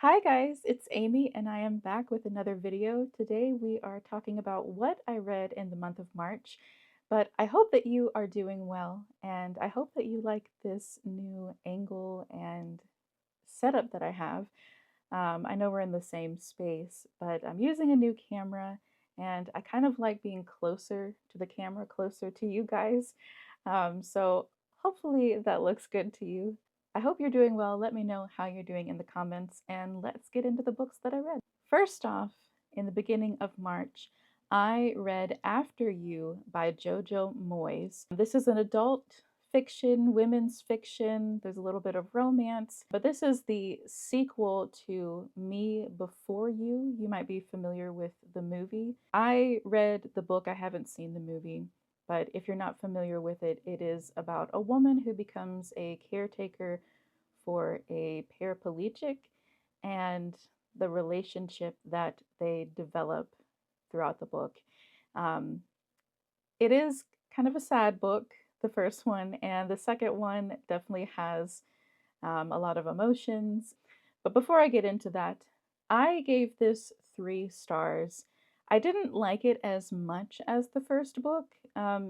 Hi guys, it's Amy and I am back with another video. Today we are talking about what I read in the month of March, but I hope that you are doing well and I hope that you like this new angle and setup that I have. I know we're in the same space, but I'm using a new camera and I kind of like being closer to the camera, closer to you guys. So hopefully that looks good to you. I hope you're doing well. Let me know how you're doing in the comments and let's get into the books that I read. First off, in the beginning of March, I read After You by Jojo Moyes. This is an adult fiction, women's fiction. There's a little bit of romance, but this is the sequel to Me Before You. You might be familiar with the movie. I read the book, I haven't seen the movie, but if you're not familiar with it, it is about a woman who becomes a caretaker for a paraplegic and the relationship that they develop throughout the book. Um, it is kind of a sad book, the first one, and the second one definitely has a lot of emotions. But before I get into that, I gave this 3 stars. I didn't like it as much as the first book.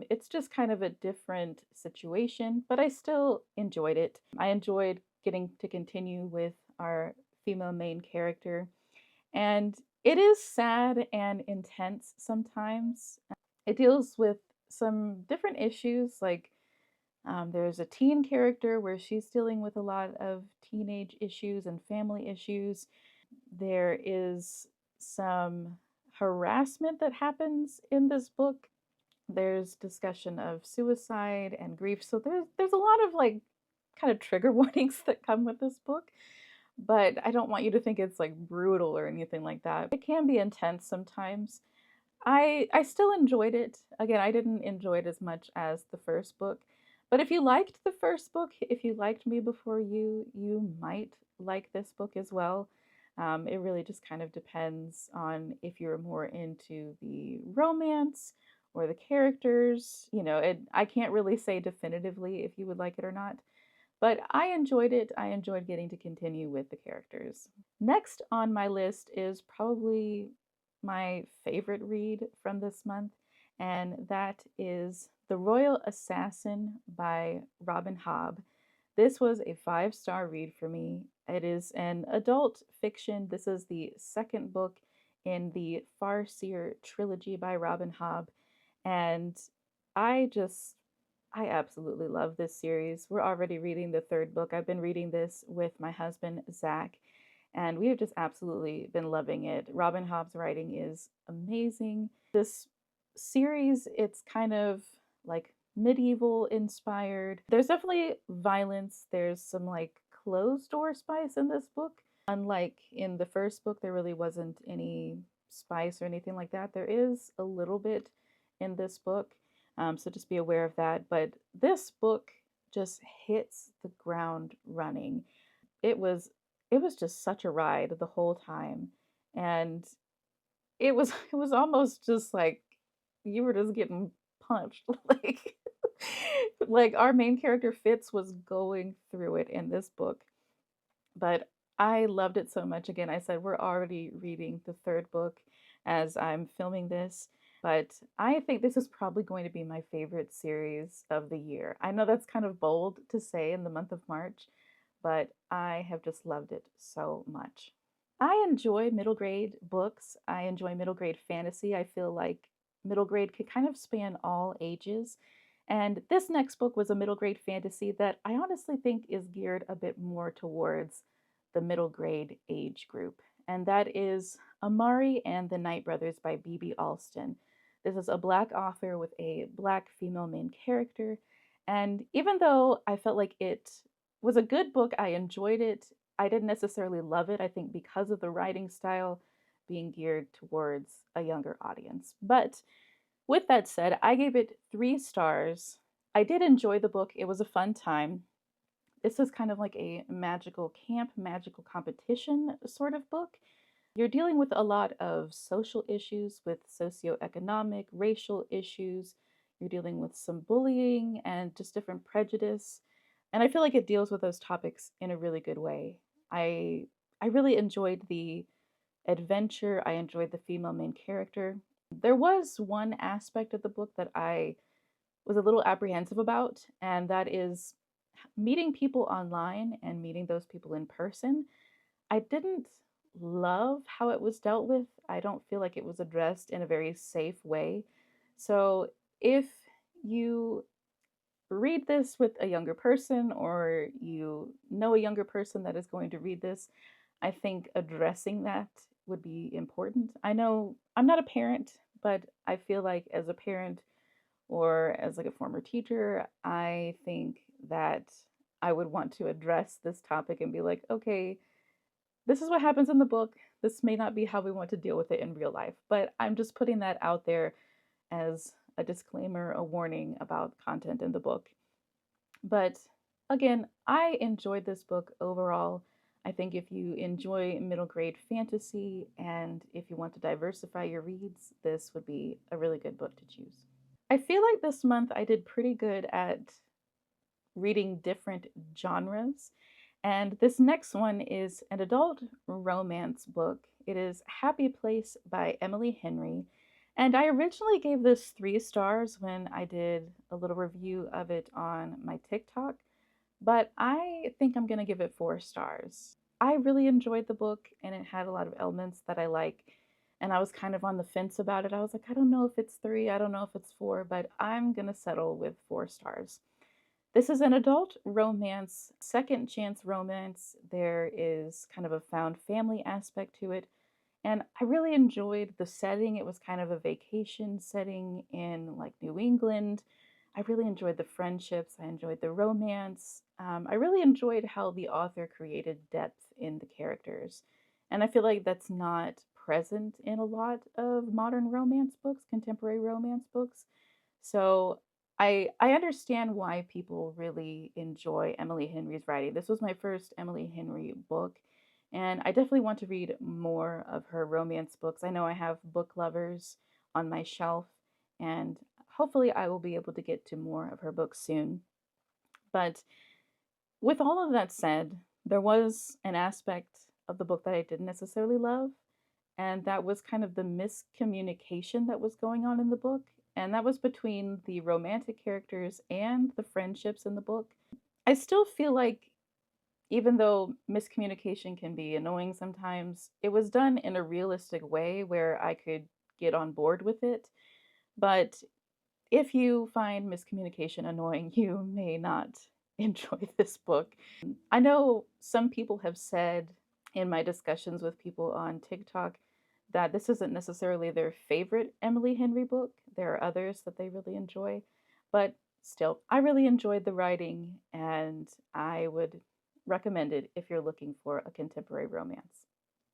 It's just kind of a different situation, but I still enjoyed it. I enjoyed getting to continue with our female main character. And it is sad and intense sometimes. It deals with some different issues, like there's a teen character where she's dealing with a lot of teenage issues and family issues. There is some harassment that happens in this book. There's discussion of suicide and grief. So there's a lot of like kind of trigger warnings that come with this book. But I don't want you to think it's like brutal or anything like that. It can be intense sometimes. I still enjoyed it. Again, I didn't enjoy it as much as the first book. But if you liked the first book, if you liked Me Before You, you might like this book as well. It really just kind of depends on if you're more into the romance or the characters. I can't really say definitively if you would like it or not. But I enjoyed it. I enjoyed getting to continue with the characters. Next on my list is probably my favorite read from this month, and that is The Royal Assassin by Robin Hobb. This was a 5-star read for me. It is an adult fiction. This is the second book in the Farseer trilogy by Robin Hobb, and I just I absolutely love this series. We're already reading the third book. I've been reading this with my husband, Zach, and we have just absolutely been loving it. Robin Hobb's writing is amazing. This series, it's kind of like medieval inspired. There's definitely violence. There's some like closed door spice in this book. Unlike in the first book, there really wasn't any spice or anything like that. There is a little bit in this book. So just be aware of that. But this book just hits the ground running. It was it was just such a ride the whole time. And it was it was almost just like you were just getting punched. Like our main character Fitz was going through it in this book. But I loved it so much. Again, I said we're already reading the third book as I'm filming this, but I think this is probably going to be my favorite series of the year. I know that's kind of bold to say in the month of March, but I have just loved it so much. I enjoy middle grade books. I enjoy middle grade fantasy. I feel like middle grade could kind of span all ages. And this next book was a middle grade fantasy that I honestly think is geared a bit more towards the middle grade age group. And that is Amari and the Night Brothers by B.B. Alston. This is a Black author with a Black female main character. And even though I felt like it was a good book, I enjoyed it. I didn't necessarily love it, I think, because of the writing style being geared towards a younger audience. But with that said, I gave it 3 stars. I did enjoy the book, it was a fun time. This is kind of like a magical camp, magical competition sort of book. You're dealing with a lot of social issues, with socioeconomic, racial issues. You're dealing with some bullying and just different prejudice. And I feel like it deals with those topics in a really good way. I I really enjoyed the adventure. I enjoyed the female main character. There was one aspect of the book that I was a little apprehensive about, and that is meeting people online and meeting those people in person. I didn't love how it was dealt with. I don't feel like it was addressed in a very safe way. So if you read this with a younger person or you know a younger person that is going to read this, I think addressing that would be important. I know I'm not a parent, but I feel like as a parent or as like a former teacher, I think that I would want to address this topic and be like, okay, this is what happens in the book. This may not be how we want to deal with it in real life, but I'm just putting that out there as a disclaimer, a warning about content in the book. But again, I enjoyed this book overall. I think if you enjoy middle grade fantasy and if you want to diversify your reads, this would be a really good book to choose. I feel like this month I did pretty good at reading different genres. And this next one is an adult romance book. It is Happy Place by Emily Henry. And I originally gave this 3 stars when I did a little review of it on my TikTok, but I think I'm going to give it 4 stars. I really enjoyed the book and it had a lot of elements that I like. And I was kind of on the fence about it. I was like, I don't know if it's 3, I don't know if it's 4, but I'm going to settle with 4 stars. This is an adult romance, second chance romance. There is kind of a found family aspect to it. And I really enjoyed the setting. It was kind of a vacation setting in like New England. I really enjoyed the friendships. I enjoyed the romance. I really enjoyed how the author created depth in the characters. And I feel like that's not present in a lot of modern romance books, contemporary romance books. So I understand why people really enjoy Emily Henry's writing. This was my first Emily Henry book, and I definitely want to read more of her romance books. I know I have Book Lovers on my shelf, and hopefully I will be able to get to more of her books soon. But with all of that said, there was an aspect of the book that I didn't necessarily love, and that was kind of the miscommunication that was going on in the book. And that was between the romantic characters and the friendships in the book. I still feel like, even though miscommunication can be annoying sometimes, it was done in a realistic way where I could get on board with it. But if you find miscommunication annoying, you may not enjoy this book. I know some people have said in my discussions with people on TikTok that this isn't necessarily their favorite Emily Henry book. There are others that they really enjoy, but still, I really enjoyed the writing and I would recommend it if you're looking for a contemporary romance.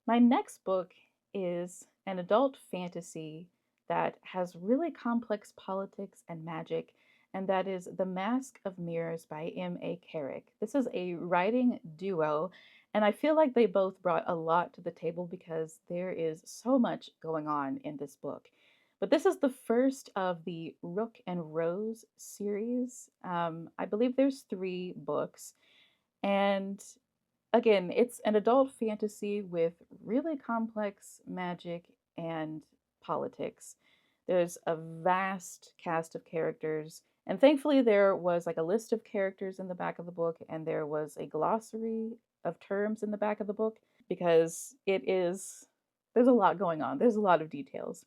My next book is an adult fantasy that has really complex politics and magic, and that is The Mask of Mirrors by M.A. Carrick. This is a writing duo, and I feel like they both brought a lot to the table because there is so much going on in this book. But this is the first of the Rook and Rose series. I believe there's 3 books, and again, it's an adult fantasy with really complex magic and politics. There's a vast cast of characters, and thankfully, there was like a list of characters in the back of the book, and there was a glossary of terms in the back of the book because there's a lot going on, there's a lot of details.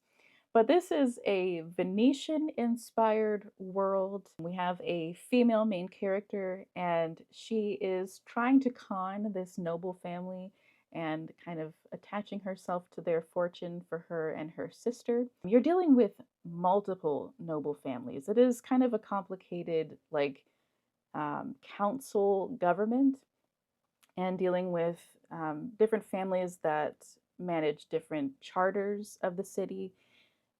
But this is a Venetian inspired world. We have a female main character, and she is trying to con this noble family and kind of attaching herself to their fortune for her and her sister. You're dealing with multiple noble families. It is kind of a complicated, like, council government and dealing with different families that manage different charters of the city,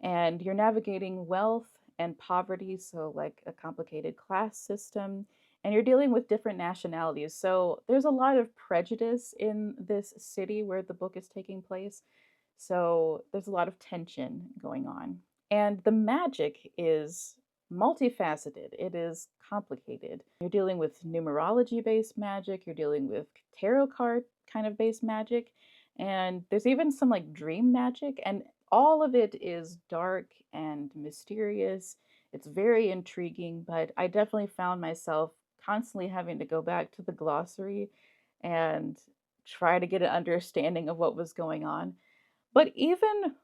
and you're navigating wealth and poverty, so like a complicated class system, and you're dealing with different nationalities. So there's a lot of prejudice in this city where the book is taking place. So there's a lot of tension going on. And the magic is multifaceted, it is complicated. You're dealing with numerology based magic, you're dealing with tarot card kind of based magic. And there's even some like dream magic, and all of it is dark and mysterious. It's very intriguing, but I definitely found myself constantly having to go back to the glossary and try to get an understanding of what was going on. But even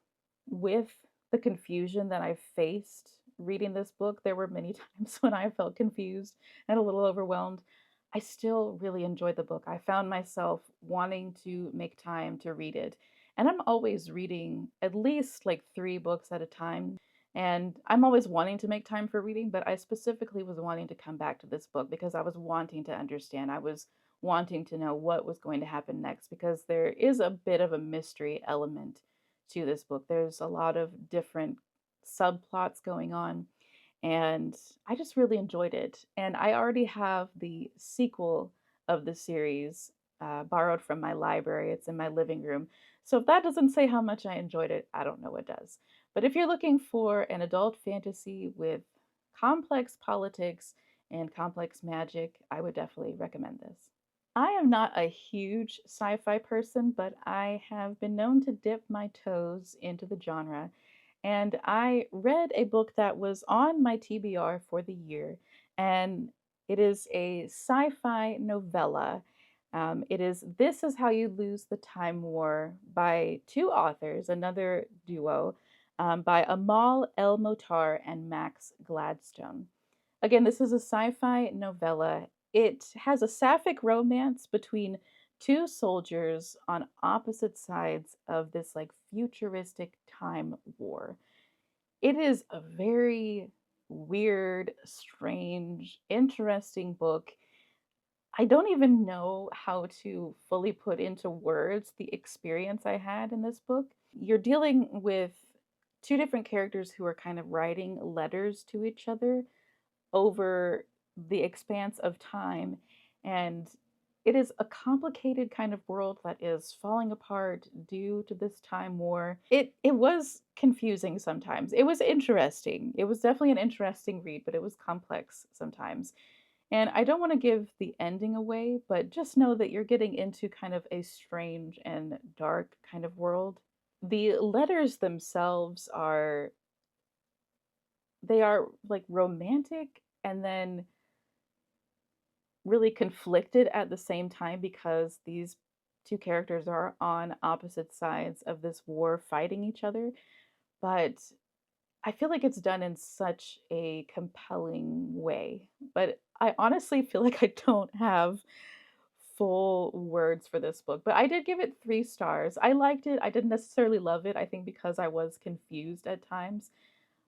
with the confusion that I faced reading this book, there were many times when I felt confused and a little overwhelmed. I still really enjoyed the book. I found myself wanting to make time to read it. And I'm always reading at least like 3 books at a time. And I'm always wanting to make time for reading, but I specifically was wanting to come back to this book because I was wanting to understand. I was wanting to know what was going to happen next because there is a bit of a mystery element to this book. There's a lot of different subplots going on, and I just really enjoyed it. And I already have the sequel of the series borrowed from my library. It's in my living room. So if that doesn't say how much I enjoyed it, I don't know what does. But if you're looking for an adult fantasy with complex politics and complex magic, I would definitely recommend this. I am not a huge sci-fi person, but I have been known to dip my toes into the genre. And I read a book that was on my TBR for the year, and it is a sci-fi novella. It is This Is How You Lose the Time War by 2 authors, another duo, by Amal El Motar and Max Gladstone. Again, this is a sci-fi novella. It has a sapphic romance between 2 soldiers on opposite sides of this like futuristic time war. It is a very weird, strange, interesting book. I don't even know how to fully put into words the experience I had in this book. You're dealing with 2 different characters who are kind of writing letters to each other over the expanse of time. And it is a complicated kind of world that is falling apart due to this time war. It was confusing sometimes. It was interesting. It was definitely an interesting read, but it was complex sometimes. And I don't want to give the ending away, but just know that you're getting into kind of a strange and dark kind of world. The letters themselves are they are like romantic and then really conflicted at the same time because these 2 characters are on opposite sides of this war fighting each other. But I feel like it's done in such a compelling way. But I honestly feel like I don't have full words for this book. But I did give it 3 stars. I liked it. I didn't necessarily love it, I think because I was confused at times.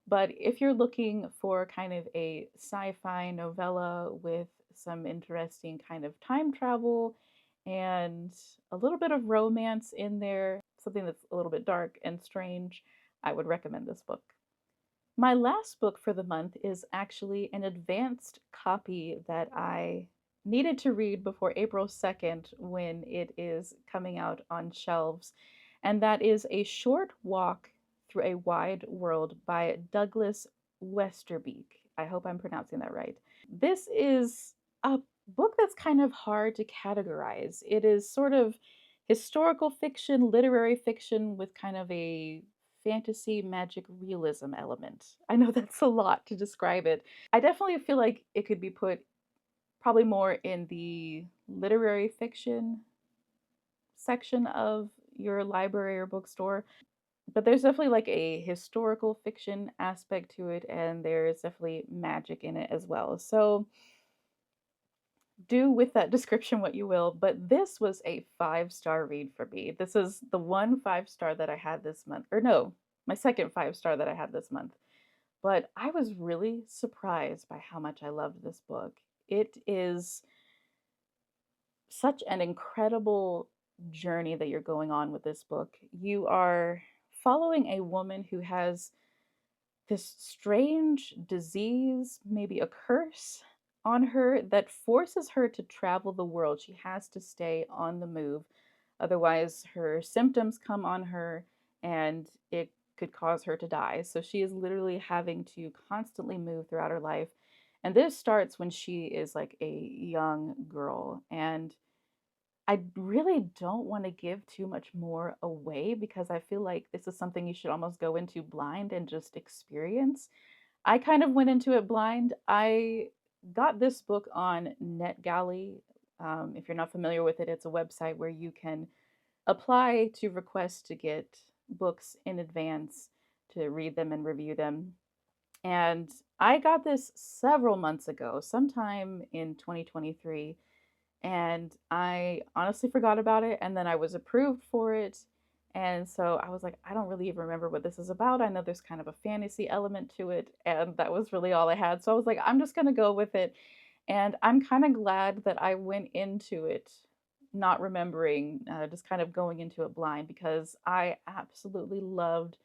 But if you're looking for kind of a sci-fi novella with some interesting kind of time travel and a little bit of romance in there, something that's a little bit dark and strange, I would recommend this book. My last book for the month is actually an advanced copy that I needed to read before April 2nd when it is coming out on shelves, and that is A Short Walk Through a Wide World by Douglas Westerbeek. I hope I'm pronouncing that right. This is a book that's kind of hard to categorize. It is sort of historical fiction, literary fiction with kind of a fantasy magic realism element. I know that's a lot to describe it. I definitely feel like it could be put probably more in the literary fiction section of your library or bookstore. But there's definitely like a historical fiction aspect to it, and there's definitely magic in it as well. So do with that description what you will, but this was a 5-star read for me. This is the one 5-star that I had this month, or no, my second 5-star that I had this month. But I was really surprised by how much I loved this book. It is such an incredible journey that you're going on with this book. You are following a woman who has this strange disease, maybe a curse on her that forces her to travel the world. She has to stay on the move. Otherwise, her symptoms come on her and it could cause her to die. So she is literally having to constantly move throughout her life. And this starts when she is like a young girl. And I really don't want to give too much more away because I feel like this is something you should almost go into blind and just experience. I kind of went into it blind. I got this book on NetGalley. If you're not familiar with it, it's a website where you can apply to request to get books in advance to read them and review them. And I got this several months ago, sometime in 2023, and I honestly forgot about it. And then I was approved for it. And so I was like, I don't really even remember what this is about. I know there's kind of a fantasy element to it. And that was really all I had. So I was like, I'm just going to go with it. And I'm kind of glad that I went into it not remembering, just kind of going into it blind because I absolutely loved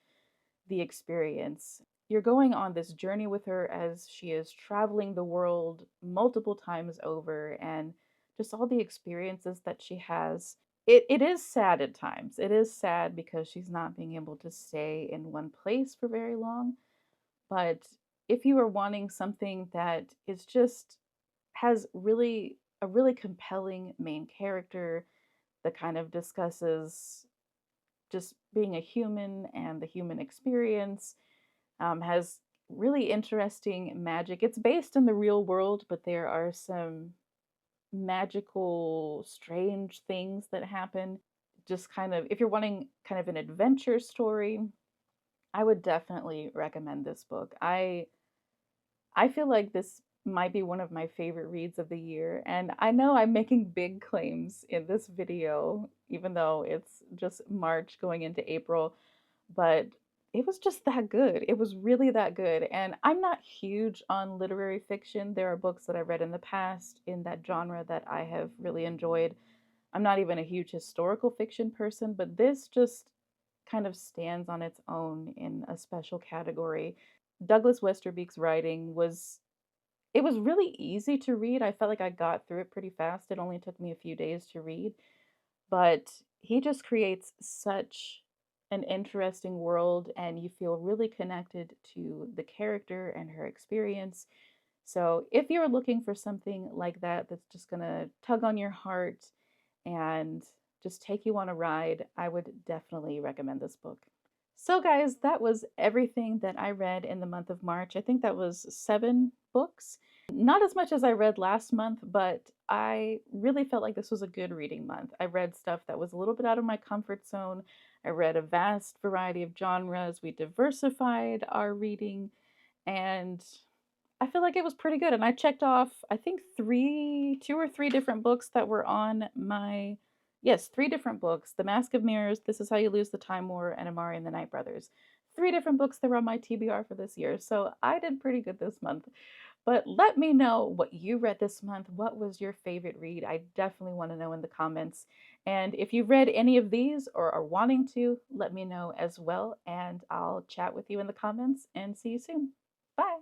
the experience. You're going on this journey with her as she is traveling the world multiple times over and just all the experiences that she has. It is sad at times. It is sad because she's not being able to stay in one place for very long. But if you are wanting something that is just has really a really compelling main character that kind of discusses just being a human and the human experience, has really interesting magic. It's based in the real world, but there are some magical, strange things that happen. Just kind of, if you're wanting kind of an adventure story, I would definitely recommend this book. I feel like this might be one of my favorite reads of the year, and I know I'm making big claims in this video, even though it's just March going into April, but it was just that good. It was really that good. And I'm not huge on literary fiction. There are books that I've read in the past in that genre that I have really enjoyed. I'm not even a huge historical fiction person, but this just kind of stands on its own in a special category. Douglas Westerbeek's writing was really easy to read. I felt like I got through it pretty fast. It only took me a few days to read, but he just creates such an interesting world and you feel really connected to the character and her experience. So, if you're looking for something like that that's just going to tug on your heart and just take you on a ride, I would definitely recommend this book. So, guys, that was everything that I read in the month of March. I think that was 7 books. Not as much as I read last month, but I really felt like this was a good reading month. I read stuff that was a little bit out of my comfort zone. I read a vast variety of genres. We diversified our reading, and I feel like it was pretty good. And I checked off, I think, 2 or 3 different books that were on my, yes, 3 different books: The Mask of Mirrors, This Is How You Lose the Time War, and Amari and the Night Brothers. 3 different books that were on my TBR for this year. So I did pretty good this month. But let me know what you read this month. What was your favorite read? I definitely want to know in the comments. And if you've read any of these or are wanting to, let me know as well. And I'll chat with you in the comments and see you soon. Bye.